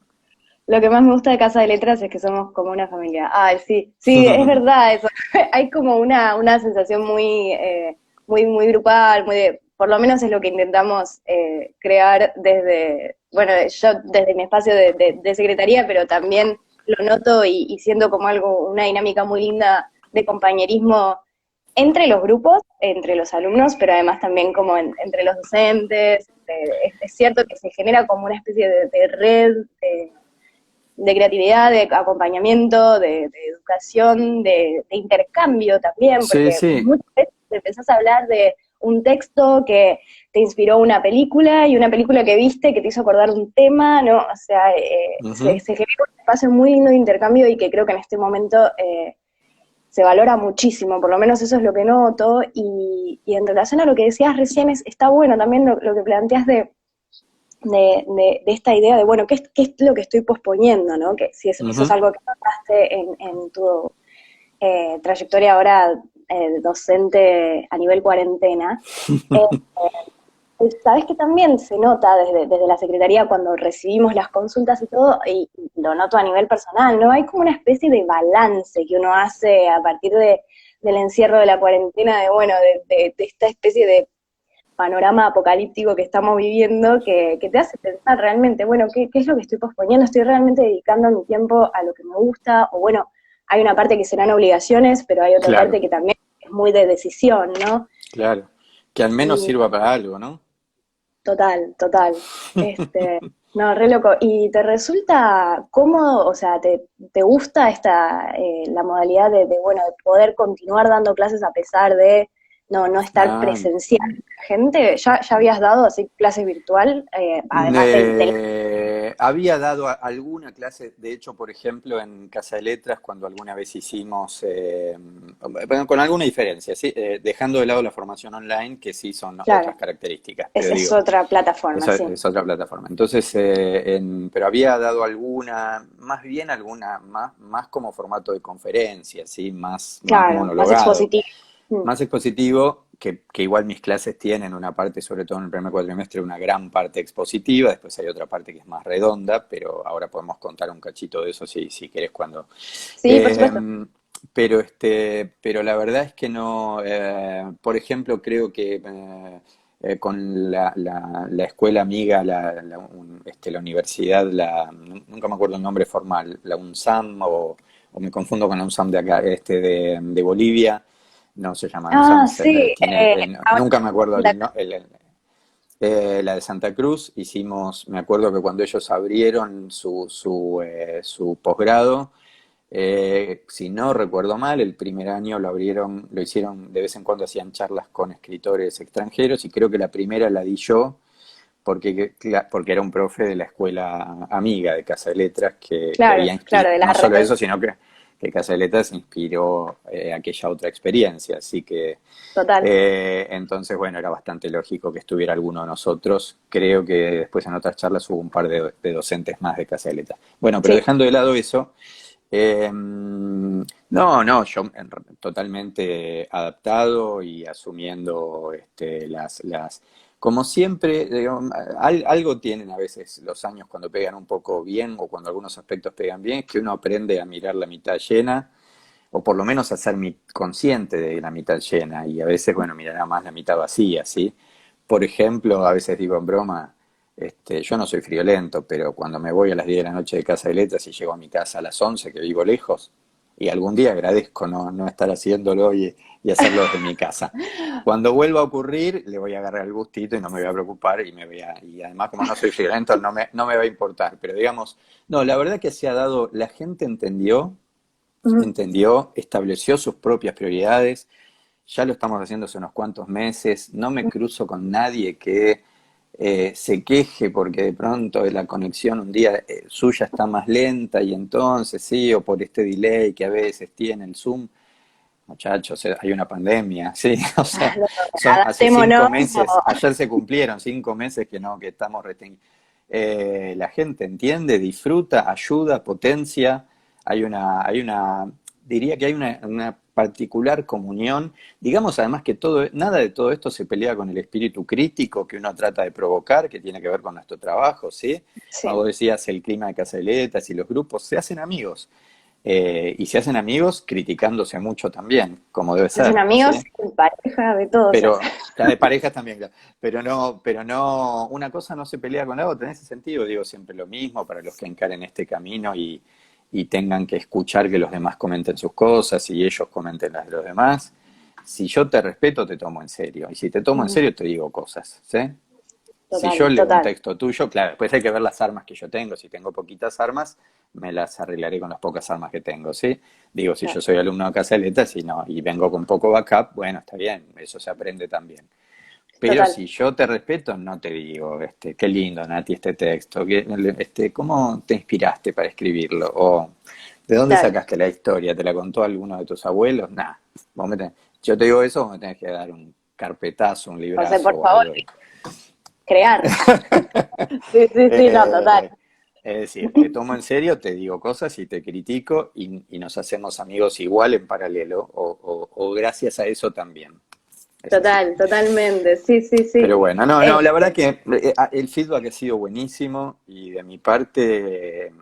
Lo que más me gusta de Casa de Letras es que somos como una familia. Ay, sí, sí, es verdad eso. Hay como una sensación muy grupal, por lo menos es lo que intentamos crear bueno, yo desde mi espacio de secretaría, pero también lo noto y siento como una dinámica muy linda de compañerismo entre los grupos, entre los alumnos, pero además también como entre los docentes. Es cierto que se genera como una especie de red de creatividad, de acompañamiento, de educación, de intercambio también, Sí, porque sí. muchas veces empezás a hablar de un texto que te inspiró una película y una película que viste que te hizo acordar un tema, ¿no? O sea, Ujú. se genera un espacio muy lindo de intercambio y que creo que en este momento se valora muchísimo, por lo menos eso es lo que noto, y en relación a lo que decías recién, está bueno también lo que planteas de esta idea de, bueno, ¿qué es lo que estoy posponiendo, ¿no? Que si eso es Ujú. algo que notaste en tu trayectoria ahora docente a nivel cuarentena. Eh, Sabes que también se nota desde la Secretaría cuando recibimos las consultas y todo, y lo noto a nivel personal, ¿no? Hay como una especie de balance que uno hace a partir del encierro de la cuarentena, de bueno, de esta especie de panorama apocalíptico que estamos viviendo, que te hace pensar realmente, bueno, ¿qué es lo que estoy posponiendo? ¿Estoy realmente dedicando mi tiempo a lo que me gusta? O bueno, hay una parte que serán obligaciones, pero hay otra parte Claro, que también es muy de decisión, ¿no? claro. Que al menos Y sirva para algo, ¿no? total. No, re loco. ¿Y te resulta cómodo, o sea, te gusta la modalidad bueno, de poder continuar dando clases a pesar de no estar Ah, presencial con la gente? ¿Ya habías dado así clases virtual, además del... había dado alguna clase, de hecho, por ejemplo, en Casa de Letras, cuando alguna vez hicimos, bueno, con alguna diferencia, ¿sí? Dejando de lado la formación online, que sí son otras Claro, características, pero es digo, otra plataforma, eso sí. es otra plataforma. Entonces, pero había dado alguna, más bien alguna, más como formato de conferencia, ¿sí? Más Claro, más monologado. expositivo. Mm, Más expositivo, que igual mis clases tienen una parte, sobre todo en el primer cuatrimestre, una gran parte expositiva, después hay otra parte que es más redonda, pero ahora podemos contar un cachito de eso si querés cuando. sí, por Eh, supuesto. pero la verdad es que no, por ejemplo, creo que con la escuela amiga, la universidad, nunca me acuerdo el nombre formal, la UNSAM o me confundo con la UNSAM de acá, de Bolivia, no se llama UNSAM, Ah, sí, ahora nunca me acuerdo la- la de Santa Cruz. Me acuerdo que cuando ellos abrieron su posgrado, si no recuerdo mal, el primer año lo hicieron, de vez en cuando hacían charlas con escritores extranjeros y creo que la primera la di yo porque era un profe de la escuela amiga de Casa de Letras que había claro, inscrito, de la no solo red. eso, sino que Casa de Letras inspiró aquella otra experiencia, así que Total. entonces, bueno, era bastante lógico que estuviera alguno de nosotros. Creo que después en otras charlas hubo un par de docentes más de Casa de Letras. Bueno, pero Sí. dejando de lado eso, no, no, yo totalmente adaptado y asumiendo como siempre, digo, algo tienen a veces los años cuando pegan un poco bien o cuando algunos aspectos pegan bien, es que uno aprende a mirar la mitad llena o por lo menos a ser consciente de la mitad llena y a veces, bueno, mirará más la mitad vacía, ¿sí? Por ejemplo, a veces digo en broma, yo no soy friolento, pero cuando me voy a las 10 de la noche de Casa de Letras y llego a mi casa a las 11 que vivo lejos, y algún día agradezco no estar haciéndolo y hacerlo desde mi casa. Cuando vuelva a ocurrir, le voy a agarrar el gustito y no me voy a preocupar y además como no soy friolento no me va a importar. Pero digamos, no, la verdad que se ha dado, la gente Ujú. entendió, estableció sus propias prioridades, ya lo estamos haciendo hace unos cuantos meses, no me cruzo con nadie que se queje porque de pronto la conexión un día suya está más lenta y entonces sí, o por este delay que a veces tiene el Zoom. Muchachos, hay una pandemia, sí, o sea, son hace Adaptémonos. 5 meses, ayer se cumplieron 5 meses que estamos retenidos. La gente entiende, disfruta, ayuda, potencia, diría que hay una particular comunión. Digamos además que nada de todo esto se pelea con el espíritu crítico que uno trata de provocar, que tiene que ver con nuestro trabajo, ¿sí? Sí. Vos decías el clima de Casaletas y los grupos se hacen amigos. Y se hacen amigos criticándose mucho también, como debe Se hacen ser, amigos, ¿sí? pareja, de todo se hace. Pero, la de parejas también, claro. Pero no, una cosa no se pelea con la otra, en ese sentido digo siempre lo mismo para los que encaren este camino y tengan que escuchar que los demás comenten sus cosas y ellos comenten las de los demás. Si yo te respeto, te tomo en serio. Y si te tomo en Ujú. serio, te digo cosas, ¿sí? Si yo Total, leo un total. texto tuyo, claro, después hay que ver las armas que yo tengo. Si tengo poquitas armas, me las arreglaré con las pocas armas que tengo, ¿sí? Digo, si yo Claro, soy alumno de Casaleta, si no, y vengo con poco backup, bueno, está bien, eso se aprende también. Pero total. si yo te respeto, no te digo, qué lindo, Nati, este texto, ¿cómo te inspiraste para escribirlo? O ¿de dónde Claro. sacaste la historia? ¿Te la contó alguno de tus abuelos? Nah, yo te digo eso, vos me tenés que dar un carpetazo, un O sea, librazo por o favor, algo. crear. Sí, sí, sí, no, total. Eh, es decir, te tomo en serio, te digo cosas y te critico y nos hacemos amigos igual en paralelo o gracias a eso también. Es así. Total, totalmente. Sí, sí, sí. Pero bueno, no, no, la verdad Este, que el feedback ha sido buenísimo y de mi parte,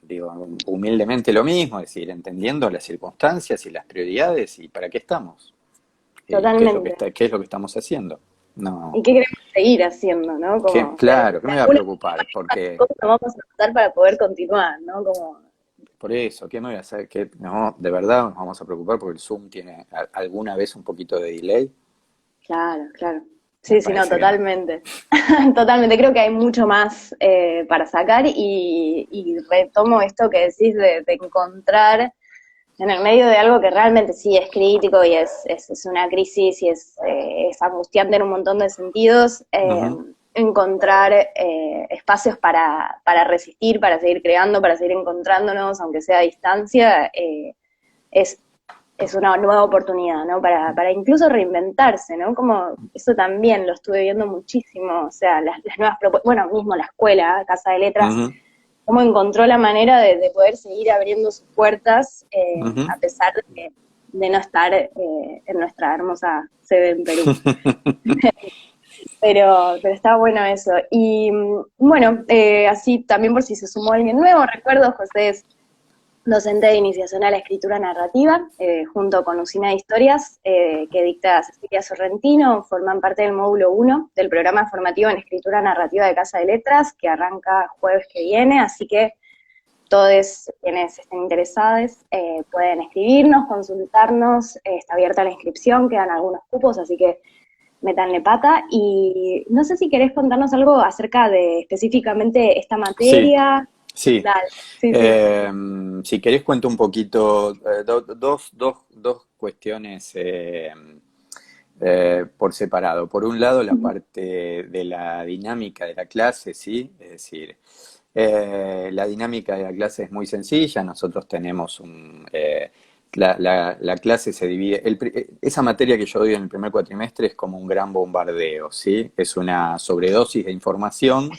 digo, humildemente lo mismo, es decir, entendiendo las circunstancias y las prioridades y para qué estamos y totalmente. qué es lo que estamos haciendo. ¿Y No, qué queremos seguir haciendo, no? Como, claro, que de me voy a alguna preocupar, porque cosa vamos a tratar para poder continuar, ¿no? Como, por eso, ¿qué me voy a hacer? No, de verdad nos vamos a preocupar porque el Zoom tiene alguna vez un poquito de delay. claro, claro. Me Sí, sí, no, parece que no. totalmente. Totalmente. Creo que hay mucho más para sacar y retomo esto que decís de encontrar en el medio de algo que realmente sí es crítico y es una crisis y es angustiante en un montón de sentidos, Ujú. encontrar espacios para resistir, para seguir creando, para seguir encontrándonos, aunque sea a distancia, es, es una nueva oportunidad, ¿no? Para incluso reinventarse, ¿no? Como eso también lo estuve viendo muchísimo, o sea, las nuevas propuestas, bueno, mismo la escuela, Casa de Letras, Ujú. cómo encontró la manera de poder seguir abriendo sus puertas Ujú. a pesar de no estar en nuestra hermosa sede en Perú. Pero está bueno eso. Y bueno, así también por si se sumó alguien nuevo, recuerdo, José es docente de iniciación a la escritura narrativa, junto con Usina de Historias, que dicta Cecilia Sorrentino, forman parte del módulo 1 del programa formativo en escritura narrativa de Casa de Letras, que arranca jueves que viene, así que todos quienes estén interesados pueden escribirnos, consultarnos, está abierta la inscripción, quedan algunos cupos, así que metanle pata. Y no sé si querés contarnos algo acerca de específicamente esta Sí, materia. sí. Dale, sí, sí. Eh, si querés cuento un poquito, dos cuestiones por separado. Por un lado, la parte de la dinámica de la clase, ¿sí? Es decir, La dinámica de la clase es muy sencilla. Nosotros tenemos la clase se divide, esa materia que yo doy en el primer cuatrimestre es como un gran bombardeo, ¿sí? Es una sobredosis de información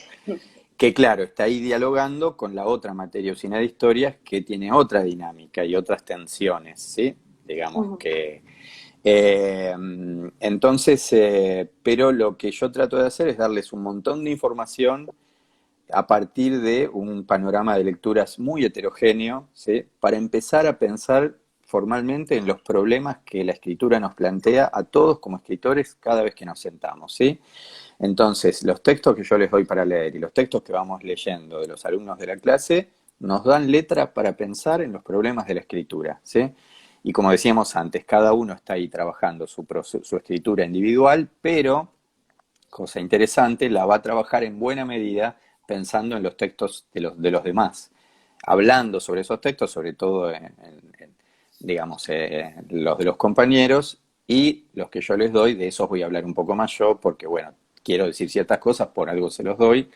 que, claro, está ahí dialogando con la otra materia usina de historias que tiene otra dinámica y otras tensiones, ¿sí? Digamos Ujú. que... entonces, pero lo que yo trato de hacer es darles un montón de información a partir de un panorama de lecturas muy heterogéneo, ¿sí? Para empezar a pensar formalmente en los problemas que la escritura nos plantea a todos como escritores cada vez que nos sentamos, ¿sí? Entonces, los textos que yo les doy para leer y los textos que vamos leyendo de los alumnos de la clase nos dan letra para pensar en los problemas de la escritura, ¿sí? Y como decíamos antes, cada uno está ahí trabajando su escritura individual, pero, cosa interesante, la va a trabajar en buena medida pensando en los textos de los demás, hablando sobre esos textos, sobre todo digamos, los de los compañeros, y los que yo les doy, de esos voy a hablar un poco más yo, porque bueno, quiero decir ciertas cosas, por algo se los doy,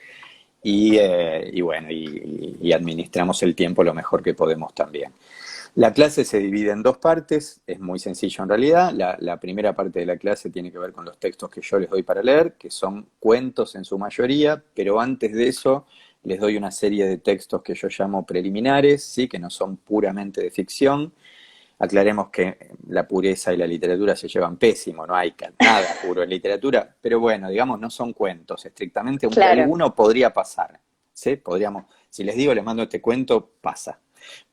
y bueno, y administramos el tiempo lo mejor que podemos también. La clase se divide en dos partes, es muy sencillo en realidad. La primera parte de la clase tiene que ver con los textos que yo les doy para leer, que son cuentos en su mayoría, pero antes de eso les doy una serie de textos que yo llamo preliminares, ¿sí? Que no son puramente de ficción. Aclaremos que la pureza y la literatura se llevan pésimo, no hay nada puro en literatura, pero bueno, digamos, no son cuentos estrictamente, aunque Claro, alguno podría pasar, ¿sí? Podríamos, si les digo, les mando este cuento, pasa.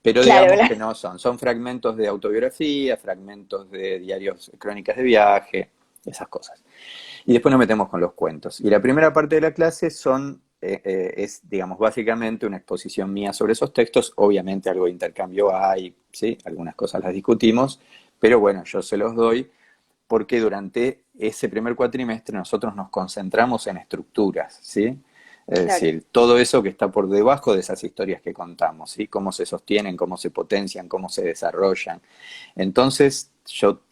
Pero claro, digamos que no son fragmentos de autobiografía, fragmentos de diarios, crónicas de viaje, esas cosas. Y después nos metemos con los cuentos. Y la primera parte de la clase es, digamos, básicamente una exposición mía sobre esos textos. Obviamente algo de intercambio hay, ¿sí? Algunas cosas las discutimos, pero bueno, yo se los doy porque durante ese primer cuatrimestre nosotros nos concentramos en estructuras, ¿sí? Es claro. decir, todo eso que está por debajo de esas historias que contamos, ¿sí? Cómo se sostienen, cómo se potencian, cómo se desarrollan. Entonces, yo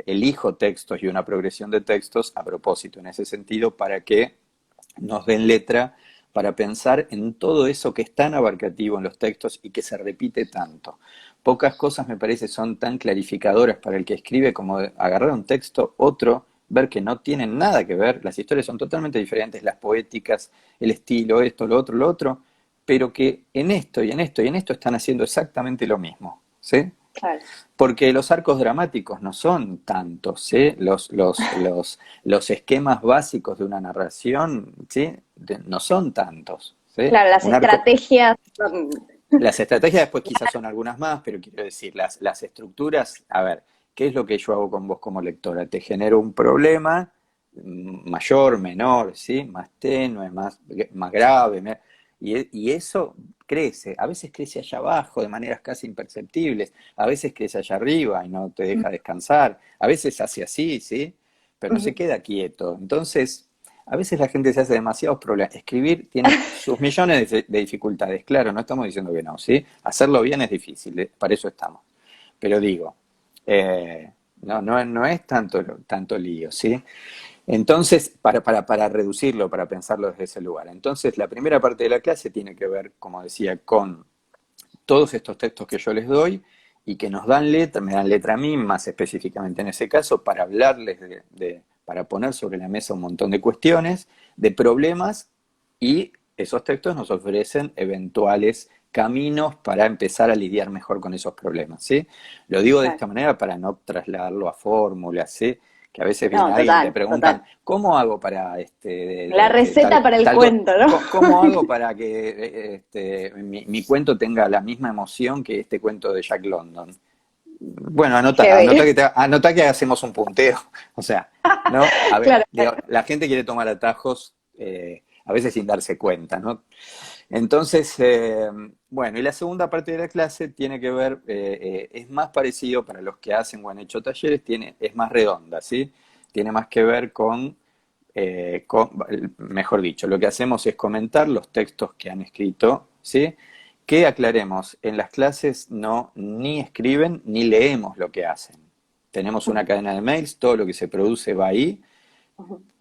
elijo textos y una progresión de textos a propósito, en ese sentido, para que nos den letra, para pensar en todo eso que es tan abarcativo en los textos y que se repite tanto. Pocas cosas me parece son tan clarificadoras para el que escribe como agarrar un texto, otro, ver que no tienen nada que ver, las historias son totalmente diferentes, las poéticas, el estilo, esto, lo otro, pero que en esto y en esto y en esto están haciendo exactamente lo mismo, ¿sí? Claro. Porque los arcos dramáticos no son tantos, ¿sí? Los esquemas básicos de una narración, ¿sí? No son tantos, ¿sí? Claro, las Un arco, estrategias las estrategias después quizás son algunas más, pero quiero decir, las estructuras, a ver, ¿qué es lo que yo hago con vos como lectora? Te genero un problema mayor, menor, ¿sí? Más tenue, más grave, y eso crece, a veces crece allá abajo de maneras casi imperceptibles, a veces crece allá arriba y no te deja descansar, a veces hace así, ¿sí? Pero no se Ujú. queda quieto. Entonces, a veces la gente se hace demasiados problemas. Escribir tiene sus millones de dificultades, claro, no estamos diciendo que no, ¿sí? Hacerlo bien es difícil, para eso estamos. Pero digo, eh, no es tanto lío, ¿sí? Entonces, para reducirlo, para pensarlo desde ese lugar. Entonces, la primera parte de la clase tiene que ver, como decía, con todos estos textos que yo les doy y que nos dan letra, me dan letra a mí, más específicamente en ese caso, para hablarles para poner sobre la mesa un montón de cuestiones, de problemas, y esos textos nos ofrecen eventuales caminos para empezar a lidiar mejor con esos problemas, ¿sí? Lo digo de Claro. esta manera para no trasladarlo a fórmulas, ¿sí? Que a veces viene No, alguien y te total, preguntan, total. ¿cómo hago para La receta tal, para el cuento, ¿no? cómo hago para que mi cuento tenga la misma emoción que este cuento de Jack London? Bueno, Heavy. anota que hacemos un punteo. O sea, ¿no? A ver, Claro, digo, la gente quiere tomar atajos a veces sin darse cuenta, ¿no? Entonces, bueno, y la segunda parte de la clase tiene que ver, es más parecido para los que hacen o han hecho talleres, es más redonda, ¿sí? Tiene más que ver mejor dicho, lo que hacemos es comentar los textos que han escrito, ¿sí? Que aclaremos, en las clases no ni escriben ni leemos lo que hacen. Tenemos una cadena de mails, todo lo que se produce va ahí,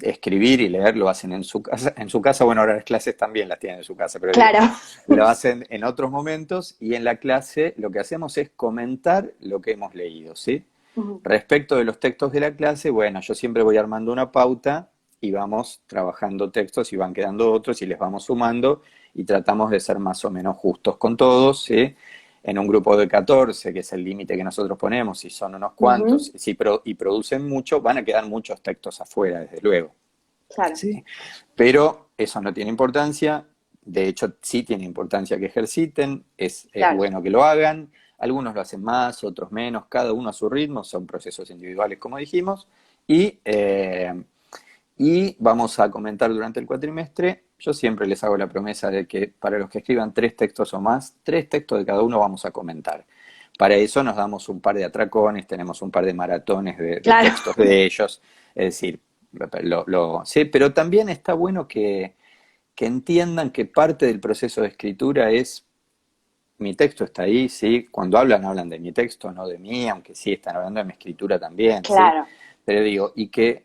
escribir y leer lo hacen en su casa, bueno, ahora las clases también las tienen en su casa, pero digo, Claro. lo hacen en otros momentos y en la clase lo que hacemos es comentar lo que hemos leído, ¿sí? Ujú. Respecto de los textos de la clase, bueno, yo siempre voy armando una pauta y vamos trabajando textos y van quedando otros y les vamos sumando y tratamos de ser más o menos justos con todos, ¿sí? En un grupo de 14, que es el límite que nosotros ponemos, si son unos cuantos Ujú. y producen mucho, van a quedar muchos textos afuera, desde luego, Claro, ¿sí? Pero eso no tiene importancia, de hecho sí tiene importancia que ejerciten, es claro. bueno que lo hagan, algunos lo hacen más, otros menos, cada uno a su ritmo, son procesos individuales como dijimos, y, eh, y vamos a comentar durante el cuatrimestre. Yo siempre les hago la promesa de que para los que escriban 3 textos o más, 3 textos de cada uno vamos a comentar. Para eso nos damos un par de atracones, tenemos un par de maratones de Claro. textos de ellos, es decir, sí, pero también está bueno que entiendan que parte del proceso de escritura es mi texto está ahí, ¿sí? Cuando hablan, hablan de mi texto, no de mí, aunque sí están hablando de mi escritura también, ¿sí? Claro. Pero digo, y que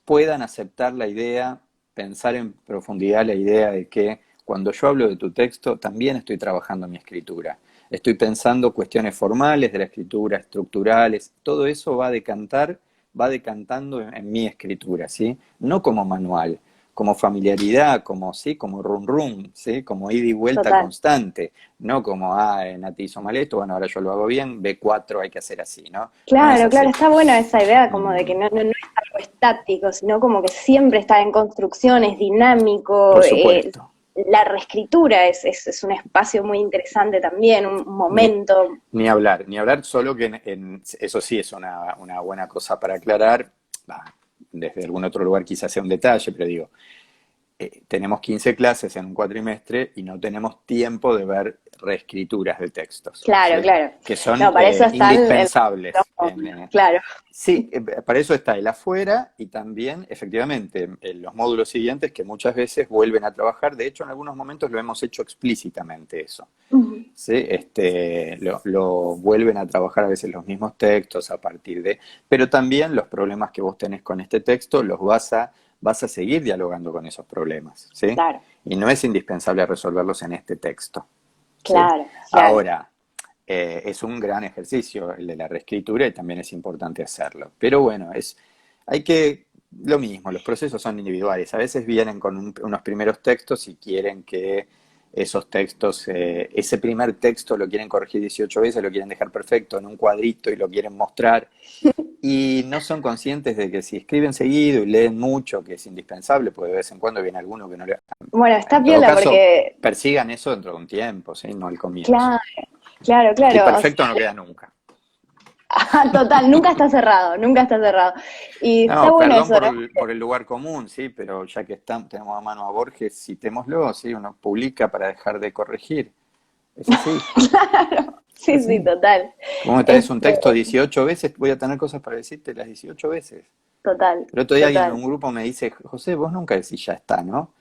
puedan aceptar la idea, pensar en profundidad la idea de que cuando yo hablo de tu texto, también estoy trabajando mi escritura. Estoy pensando cuestiones formales de la escritura, estructurales, todo eso va a decantar, va decantando en mi escritura, ¿sí? No como manual, como familiaridad, como, ¿sí? Como rum rum, ¿sí? Como ida y vuelta Total. constante, no como, Nati hizo mal esto, bueno, ahora yo lo hago bien, B4 hay que hacer así, ¿no? No es Claro, claro, así. está buena esa idea como de que Mm, no es algo estático, sino como que siempre está en construcción, es dinámico. por supuesto. La reescritura es un espacio muy interesante también, un Ni, momento. ni hablar, solo que eso sí es una buena cosa para aclarar, desde algún otro lugar quizás sea un detalle, pero digo, tenemos 15 clases en un cuatrimestre y no tenemos tiempo de ver reescrituras de textos, Claro, ¿sí? claro. Que son No, para eso está el indispensables. micrófono, claro. Sí, para eso está el afuera y también, efectivamente, en los módulos siguientes que muchas veces vuelven a trabajar. De hecho, en algunos momentos lo hemos hecho explícitamente eso. Ujú. ¿Sí? Lo vuelven a trabajar a veces los mismos textos a partir de... Pero también los problemas que vos tenés con este texto los vas a seguir dialogando con esos problemas, ¿sí? Claro, Y no es indispensable resolverlos en este texto, ¿sí? claro, claro. Ahora, es un gran ejercicio el de la reescritura y también es importante hacerlo. Pero bueno, hay que, lo mismo, los procesos son individuales. A veces vienen con unos primeros textos y quieren que esos textos, ese primer texto lo quieren corregir 18 veces, lo quieren dejar perfecto en un cuadrito y lo quieren mostrar. Y no son conscientes de que si escriben seguido y leen mucho, que es indispensable, porque de vez en cuando viene alguno que no le... Bueno, está En todo piola caso, porque, persigan eso dentro de un tiempo, ¿sí? No al comienzo. claro, claro, Es que claro. O perfecto sea, no queda nunca. total, nunca está cerrado, nunca está cerrado. Y está No, bueno perdón eso, ¿no? por el lugar común, sí, pero ya que tenemos a mano a Borges, citémoslo, sí, uno publica para dejar de corregir. Es así, Claro, es sí, sí, así. total. Como me traes un Este, texto 18 veces, voy a tener cosas para decirte las 18 veces. total, El otro día alguien en total. un grupo me dice, José, vos nunca decís ya está, ¿no?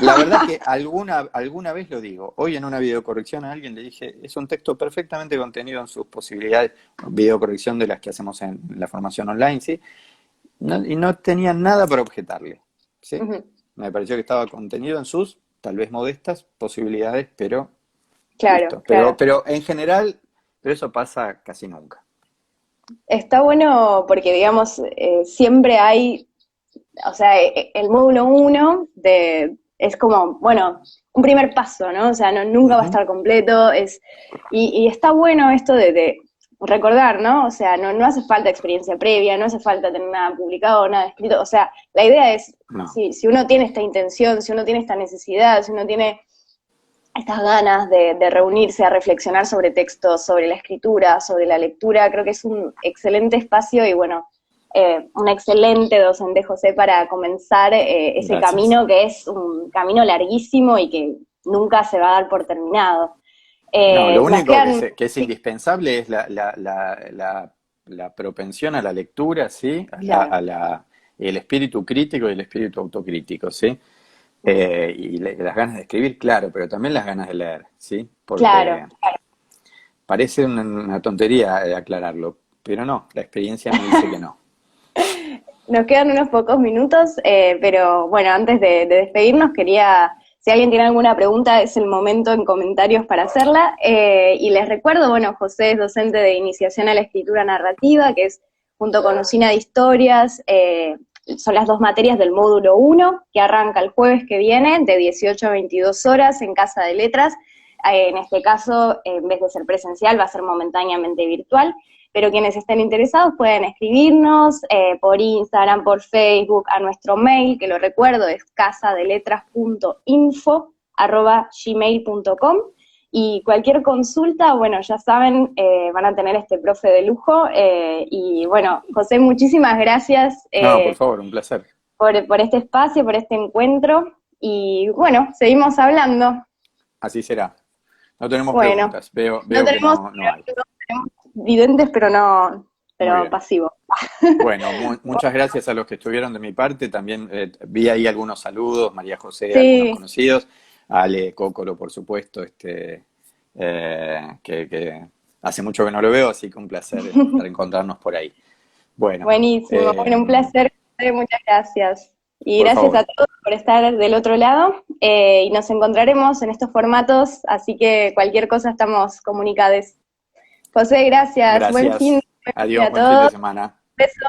La verdad que alguna vez lo digo. Hoy en una videocorrección a alguien le dije, es un texto perfectamente contenido en sus posibilidades, videocorrección de las que hacemos en la formación online, ¿sí? Y no tenía nada para objetarle, ¿sí? Ujú. Me pareció que estaba contenido en sus, tal vez modestas, posibilidades, pero Claro, listo. claro. Pero en general, pero eso pasa casi nunca. Está bueno porque, digamos, siempre hay, o sea, el módulo uno es como, bueno, un primer paso, ¿no? O sea, nunca va a Ujú. estar completo, y está bueno esto de recordar, ¿no? O sea, no hace falta experiencia previa, no hace falta tener nada publicado, nada escrito, o sea, la idea es, No, si uno tiene esta intención, si uno tiene esta necesidad, si uno tiene estas ganas de reunirse a reflexionar sobre textos, sobre la escritura, sobre la lectura, creo que es un excelente espacio y bueno, un excelente docente José para comenzar ese gracias. camino que es un camino larguísimo y que nunca se va a dar por terminado. No, lo Nos único quedan, que es sí, indispensable es la propensión a la lectura, ¿sí? claro, El espíritu crítico y el espíritu autocrítico, ¿sí? Y las ganas de escribir, claro, pero también las ganas de leer, ¿sí? claro, Porque parece una tontería aclararlo, pero no, la experiencia me dice que no. nos quedan unos pocos minutos, pero bueno, antes de despedirnos quería, si alguien tiene alguna pregunta, es el momento en comentarios para hacerla. Y les recuerdo, bueno, José es docente de iniciación a la escritura narrativa, que es junto con Usina de Historias, son las dos materias del módulo 1, que arranca el jueves que viene, de 18 a 22 horas en Casa de Letras. En este caso, en vez de ser presencial, va a ser momentáneamente virtual, pero quienes estén interesados pueden escribirnos por Instagram, por Facebook, a nuestro mail, que lo recuerdo, es casadeletras.info@gmail.com, y cualquier consulta, bueno, ya saben, van a tener este profe de lujo, y bueno, José, muchísimas gracias No, por favor, un placer. por este espacio, por este encuentro, y bueno, seguimos hablando. Así será. No tenemos Bueno, preguntas. Veo, no veo que tenemos, no hay. tenemos videntes, pero no, Muy pero bien. pasivos. Bueno, muchas gracias a los que estuvieron de mi parte. También vi ahí algunos saludos, María José, algunos Sí, conocidos, Ale Cócolo, por supuesto, que hace mucho que no lo veo, así que un placer reencontrarnos por ahí. Bueno, buenísimo. Bueno, un placer, José, muchas gracias. Y por gracias a favor, todos por estar del otro lado. Y nos encontraremos en estos formatos, así que cualquier cosa estamos comunicados. José, gracias. Buen fin gracias. de Adiós, a buen fin de todos. semana. Besos.